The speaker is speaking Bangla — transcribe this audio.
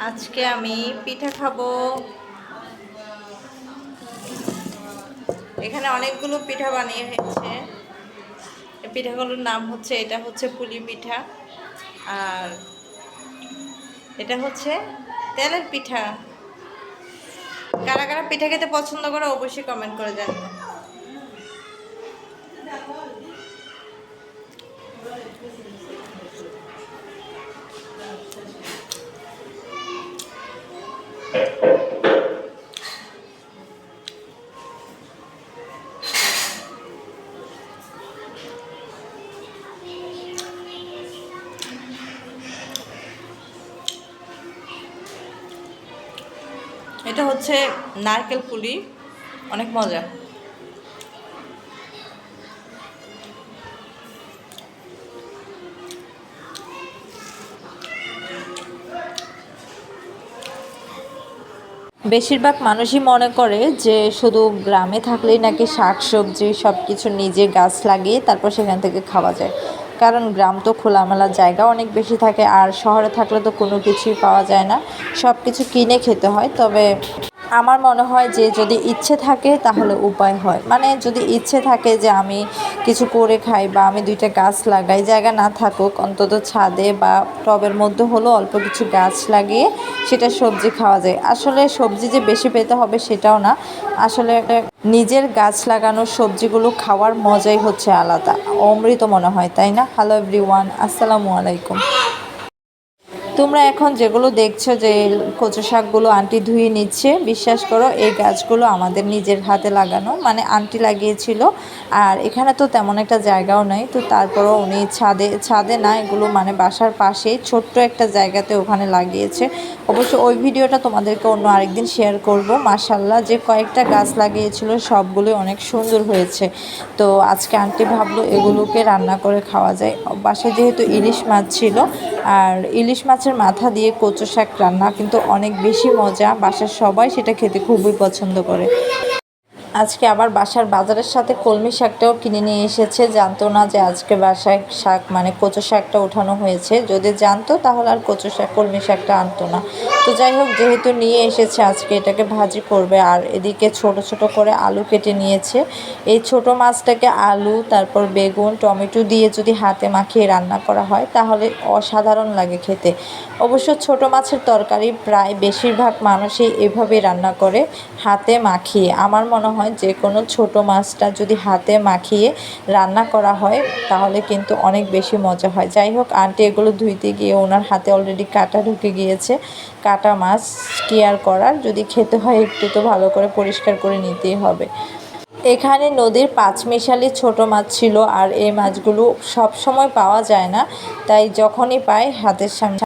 আজকে আমি পিঠা খাবো। এখানে অনেকগুলো পিঠা বানিয়ে হয়েছে। এই পিঠাগুলোর নাম হচ্ছে, এটা হচ্ছে পুলি পিঠা, আর এটা হচ্ছে তেলের পিঠা। কারা কারা পিঠা খেতে পছন্দ করে অবশ্যই কমেন্ট করে জানাবেন। এটা হচ্ছে নারকেল পুলি, অনেক মজা। বেশিরভাগ মানুষই মনে করে যে শুধু গ্রামে থাকলেই নাকি শাক সবজি সব কিছু নিজে গাছ লাগিয়ে তারপর সেখান থেকে খাওয়া যায়। কারণ গ্রাম তো খোলামেলা জায়গা অনেক বেশি থাকে, আর শহরে থাকলে তো কোনো কিছুই পাওয়া যায় না, সব কিছু কিনে খেতে হয়। তবে আমার মনে হয় যে যদি ইচ্ছে থাকে তাহলে উপায় হয়, মানে যদি ইচ্ছে থাকে যে আমি কিছু করে খাই বা আমি দুইটা গাছ লাগাই, জায়গা না থাকুক অন্তত ছাদে বা টবের মধ্যে হলো অল্প কিছু গাছ লাগিয়ে সেটা সবজি খাওয়া যায়। আসলে সবজি যে বেশি পেতে হবে সেটাও না, আসলে নিজের গাছ লাগানোর সবজিগুলো খাওয়ার মজাই হচ্ছে আলাদা, অমৃত মনে হয়, তাই না? হ্যালো এভরিওয়ান, আসসালামু আলাইকুম। তোমরা এখন যেগুলো দেখছো যে কচু শাকগুলো আন্টি ধুয়ে নিচ্ছে, বিশ্বাস করো এই গাছগুলো আমাদের নিজের হাতে লাগানো, মানে আন্টি লাগিয়েছিল। আর এখানে তো তেমন একটা জায়গাও নেই, তো তারপরও উনি ছাদে না, এগুলো মানে বাসার পাশেই ছোট্ট একটা জায়গাতে ওখানে লাগিয়েছে। অবশ্য ওই ভিডিওটা তোমাদেরকে অন্য আরেকদিন শেয়ার করব। মাশাল্লাহ, যে কয়েকটা গাছ লাগিয়েছিল সবগুলোই অনেক সুন্দর হয়েছে। তো আজকে আন্টি ভাবলো এগুলোকে রান্না করে খাওয়া যায়। বাসায় যেহেতু ইলিশ মাছ ছিল, আর ইলিশ মাছের মাথা দিয়ে কচু শাক রান্না কিন্তু অনেক বেশি মজা, বাসার সবাই সেটা খেতে খুবই পছন্দ করে। আজকে আবার বাসার বাজারের সাথে কলমি শাকটাও কিনে নিয়ে এসেছে, জানতো না যে আজকে বাসায় শাক মানে কচু শাকটা ওঠানো হয়েছে, যদি জানতো তাহলে আর কচু শাক কলমি শাকটা আনতো না। তো যাই হোক, যেহেতু নিয়ে এসেছে আজকে এটাকে ভাজি করবে। আর এদিকে ছোট ছোট করে আলু কেটে নিয়েছে। এই ছোট মাছটাকে আলু তারপর বেগুন টমেটো দিয়ে যদি হাতে মাখিয়ে রান্না করা হয় তাহলে অসাধারণ লাগে খেতে। অবশ্য ছোট মাছের তরকারি প্রায় বেশিরভাগ মানুষই এভাবে রান্না করে, হাতে মাখিয়ে। আমার মনে হয় যে কোনো ছোট মাছটা যদি হাতে মাখিয়ে রান্না করা হয় তাহলে কিন্তু অনেক বেশি মজা হয়। যাই হোক, আন্টি এগুলো ধুইতে গিয়ে ওনার হাতে অলরেডি কাঁটা ঢুকে গিয়েছে। কাটা মাছ কি আর করার, যদি খেতে হয় একটু তো ভালো করে পরিষ্কার করে নিতেই হবে। এখানে নদীর পাঁচমিশালি ছোট মাছ ছিল, আর এই মাছগুলো সব সময় পাওয়া যায় না, তাই যখনই পাই হাতের সামনে